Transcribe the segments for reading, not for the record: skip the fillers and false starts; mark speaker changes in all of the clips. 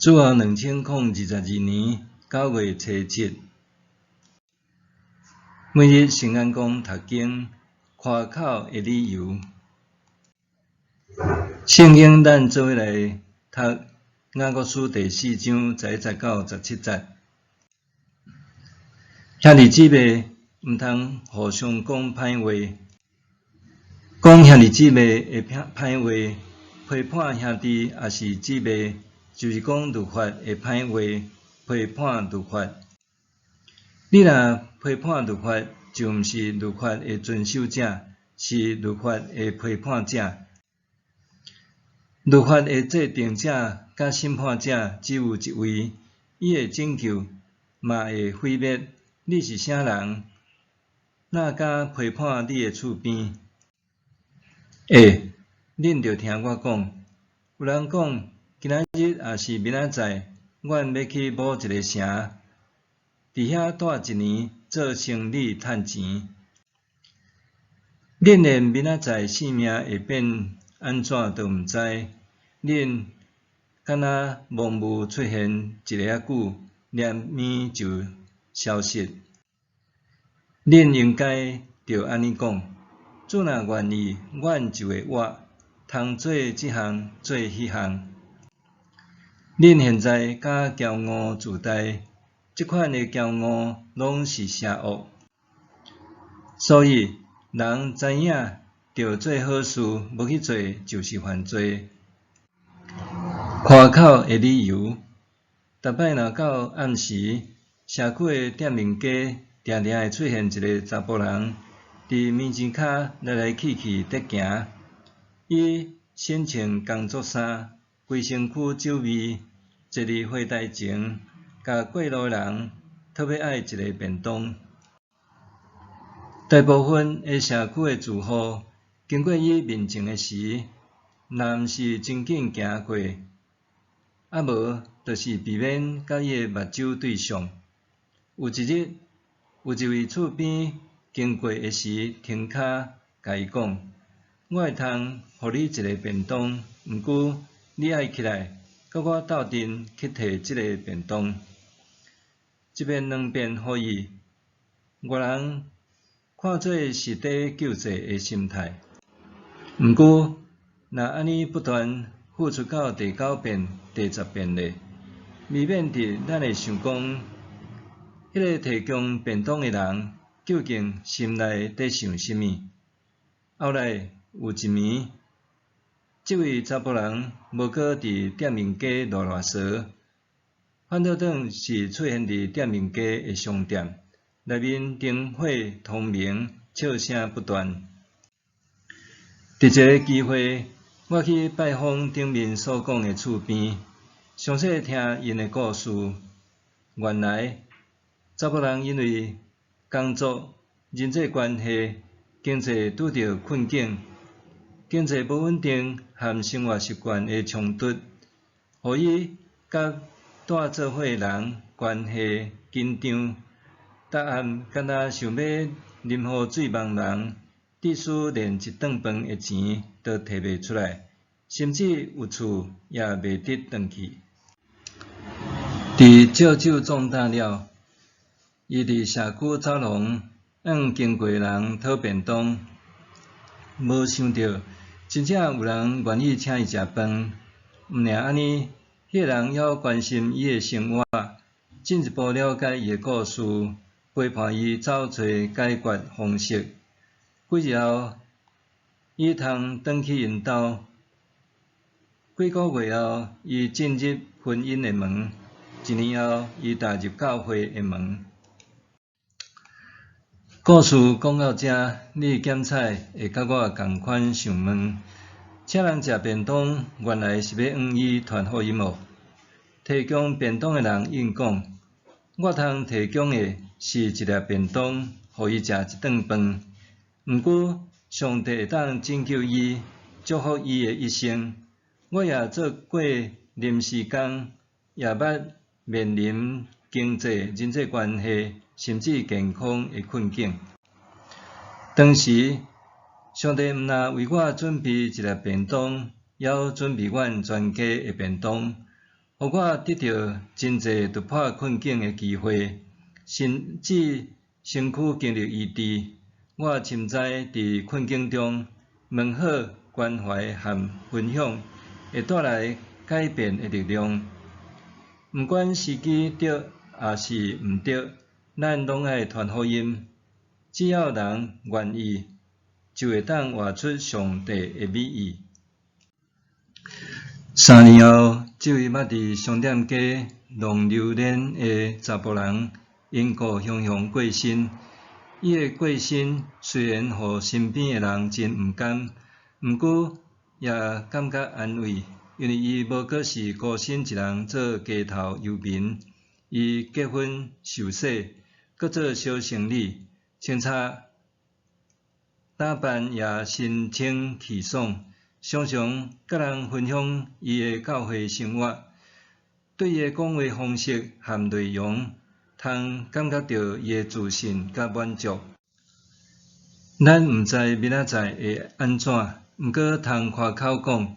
Speaker 1: 主后2022年9月初7，每日圣安宫读经，开口的理由。圣经咱做伙来读雅各书第4章11到17节。兄弟姊妹，毋通互相讲歹话。讲兄弟姊妹的歹话，批判兄弟也是姊妹，就是讲律法的歹话，批判律法。你若批判律法，就毋是律法的遵守者，是律法的批判者。律法的制定者甲审判者只有一位，伊会拯救，嘛会毁灭。你是啥人？哪敢批判你的厝边？恁着听我讲。有人讲，今仔日也是明仔载，阮要去某一个城，伫遐住1年，做生意趁钱。恁连明仔载性命会变安怎都毋知，恁敢若梦雾出现一个仔久，念面就消失。恁应该着安尼讲：主若愿意，阮就会活，通做即项做迄项。恁现在较骄傲自大，即款的骄傲拢是邪恶。所以人知影着做好事，无去做就是犯罪。开口的理由，逐摆若到暗时，社区的店面街定定会出现一个查甫人，伫面前骹来来去去趯行。伊身穿工作衫，规身躯酒味，坐伫花台前，甲过路人特别爱一个便当。大部分的社区的住户经过伊面前的时，若毋是真紧行过，啊无就是避免甲伊的目睭对上。有一日，有一位厝边经过的时停骹，甲伊讲：我会通互你一个便当，毋过你爱起来，甲我斗阵去摕即个便当。一遍两遍互伊，外人看做是伫救济的心态。毋过，若安尼不断付出到第9遍、第10遍咧，未免得咱会想讲，迄个提供便当的人究竟心内伫想啥物？后来有一暝，即位查甫人无搁伫店面街赖偌趖，反倒转是出现伫店面街的商店，内面灯火通明，笑声不断。伫一个机会，我去拜访顶面所讲的厝边，详细听因的故事。原来，查甫人因为工作、人际关系、经济拄着困境，经济无稳定和生活习惯的冲突，互伊甲带做伙的人关系紧张。逐暗敢若想要啉予水茫茫，即使连一顿饭的钱都摕袂出来，甚至有厝也袂得转去。伫借酒壮大了，伊伫社区走廊向经过人讨便当，无想到真正有人愿意请伊食饭。毋尔安尼，迄个人还关心伊的生活，进一步了解伊的故事，陪伴伊找找解决方式。几日后，伊通转去因兜。几个月后，伊进入婚姻的门；1年后，伊踏入教会的门。故事讲到这，你检采会甲我同款想问：请人食便当，原来是要往伊传福音无？提供便当的人应讲：我通提供的是一粒便当，互伊食一顿饭。毋过，上帝会当拯救伊，祝福伊的一生。我也做过临时工，也捌面临经济、人际关系，甚至健康的困境。当时，上帝毋但为我准备一粒便当，还准备阮全家的便当，互我得到真侪突破困境的机会，甚至身躯经历医治。我深知伫困境中，美好关怀和分享会带来改变的力量。毋管时机对还是毋对，咱拢爱传福音。只要人愿意，就会当活出上帝的美意。3年后，这位捌伫商店街浪流连的查甫人因故乡乡过身。伊的过身虽然互身边的人真毋甘，毋过也感觉安慰，因为伊无过是孤身一人做街头游民。伊结婚受洗，搁做小生理，穿插打扮也神清气爽，常常甲人分享伊的教会生活。对伊的讲话方式和内容，通感觉到伊的自信甲满足。咱毋知明仔载会安怎，毋过通开口讲，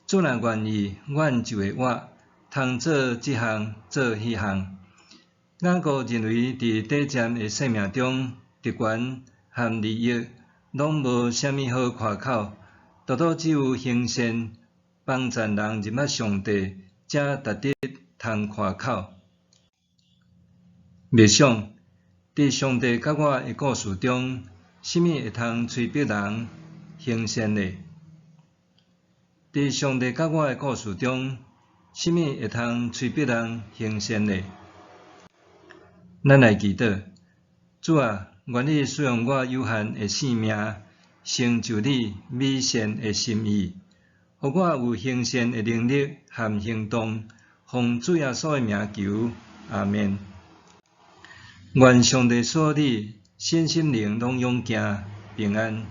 Speaker 1: 主若愿意，阮就会活，通做即项做迄项。雅各认为，伫短暂的生命中，特权和利益拢无啥物好开口，独独只有行善、帮助人入捌上帝，才值得通开口。默想，伫上帝甲我的故事中，什么会通催逼人行善呢？伫上帝甲我的故事中，什么会通催逼人行善呢？咱来祈祷，主啊，愿你使用我有限的性命，成就你美善的心意，互我有行善的能力和行动，奉主耶稣的名求，阿们。愿上帝所有你身心灵拢勇健平安。